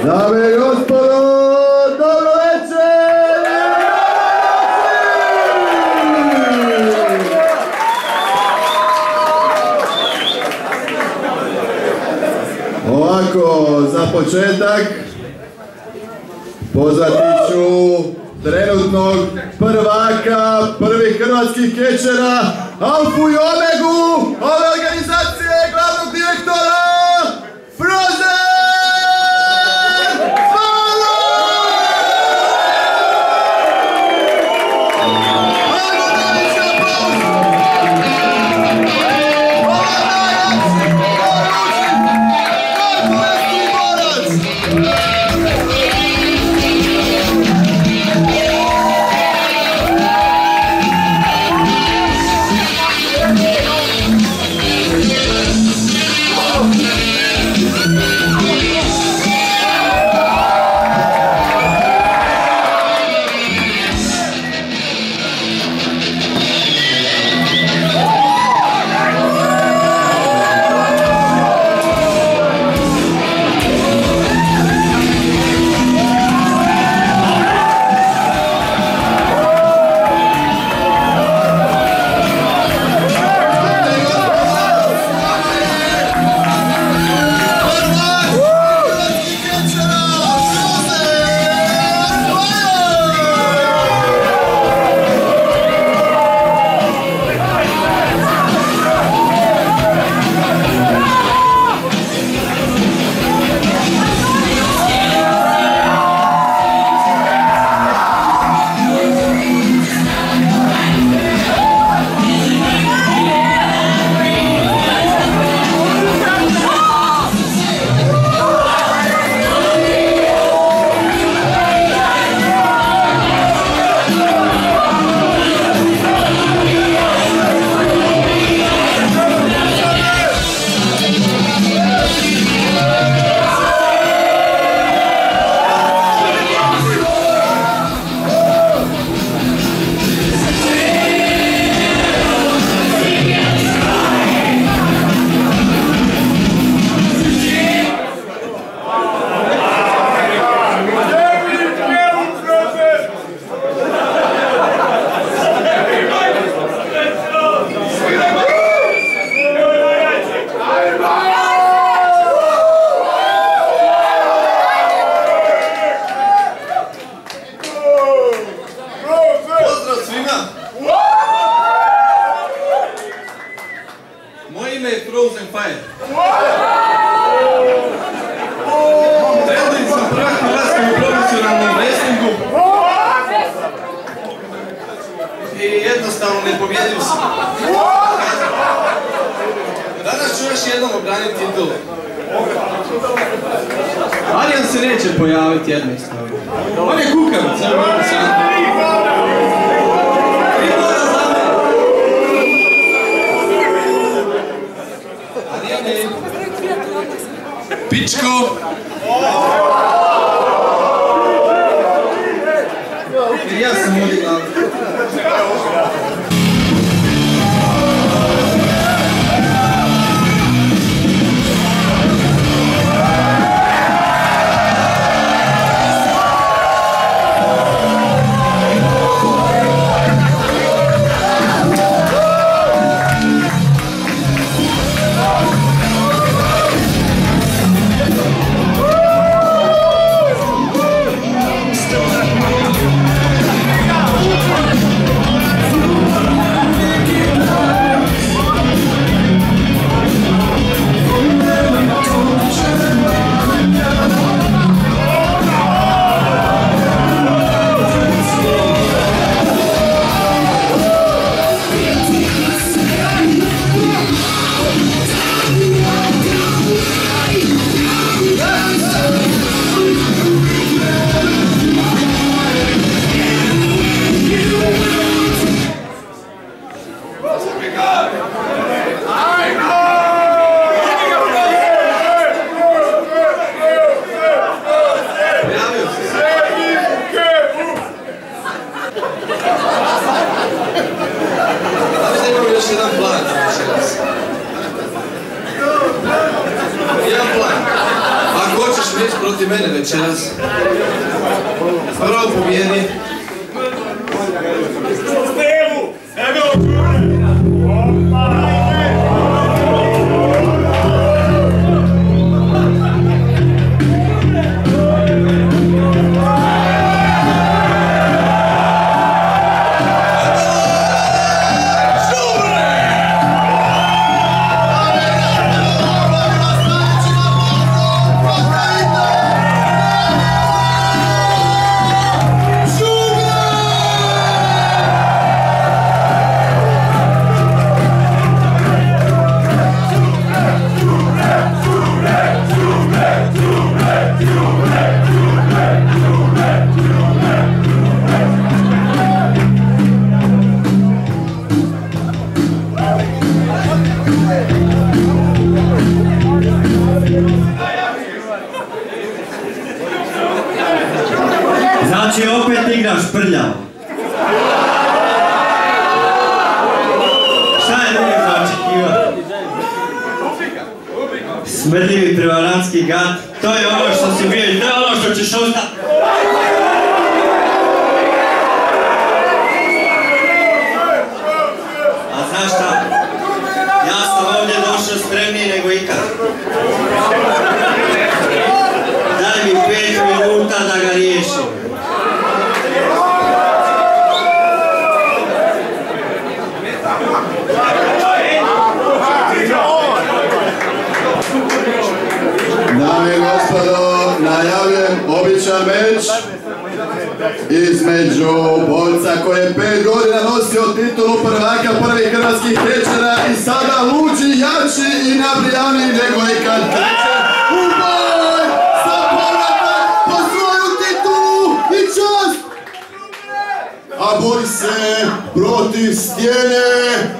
Dame i gospodo, dobro večer! Ovako, za početak pozvati ću trenutnog prvaka prvih hrvatskih kečera, Alfu i Omegu, ove organizacije, glavnog direktora, Frozen! Moje ime je Frozen Fire. Trenutno sam prvak hrvatskom profesionalnom wrestlingu i jednostavno nepobjediv sam. Danas ću još jednom obraniti titulu. Arijan se neće pojaviti jednostavno. On je kukavica. Pičko! Jer ja sam ovdje glavni. protiv mene večeras. Prvo pobjedi. Znači opet igraš prljavo. Šta je drugo za očekivati? Smrdljivi prevarantski gad, to je ono što si bio i to je ono što ćeš ostati. A znaš šta? Ja sam ovdje došao spremniji nego ikad. Daj mi 5 minuta da ga riješim. Dame i gospodo, najavljujem običan meč između borca koji je 5 godina nosio titulu prvaka prvih hrvatskih kečera i sada luči jači i nabrijaniji nego ikad kreće u boj za povratak po svoju titulu i čast! A bori se protiv stijene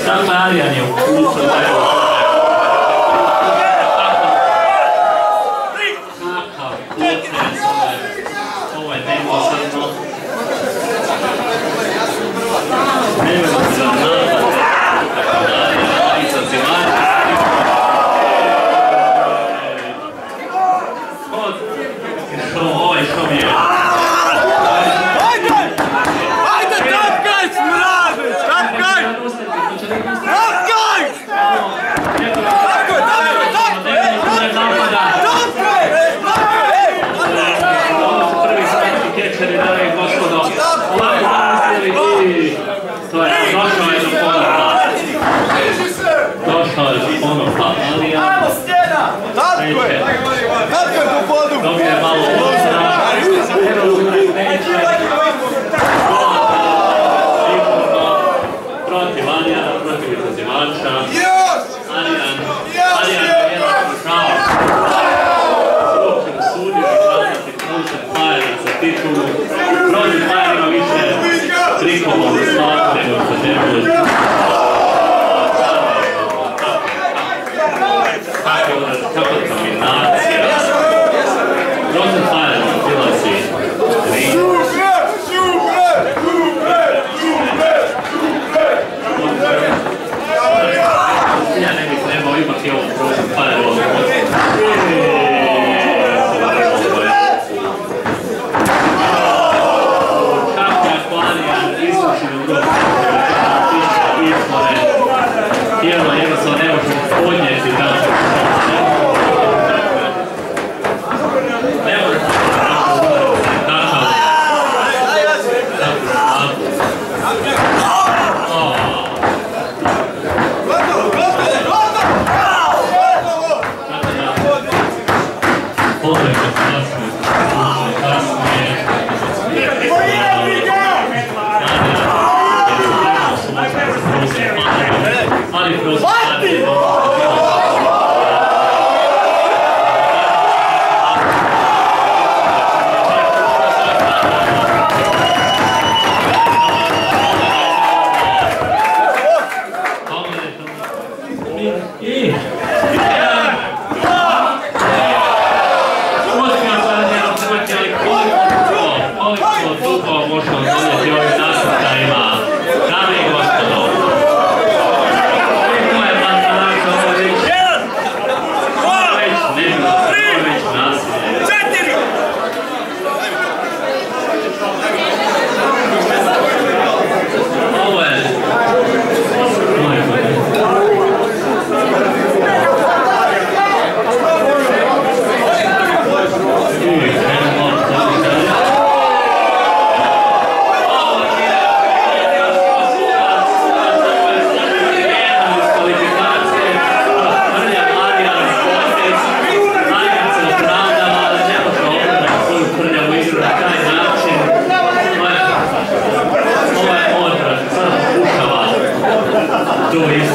Dakle, Arijan je ukusno da je kakav potez, ovo je neposredno. Nemojmo se zanadati, Arijan izazivač. Ovaj što mi je... Došao je do ponopa Alija. Dobije malo uzra. Protiv Alijana, protiv izazivača. Alijan je jedan pravo. Uopće mu sudio i kazati Cruiser Fire za titulu. Protiv Fire ima više trikova u startu nego što debuje. Kako dominantno to isto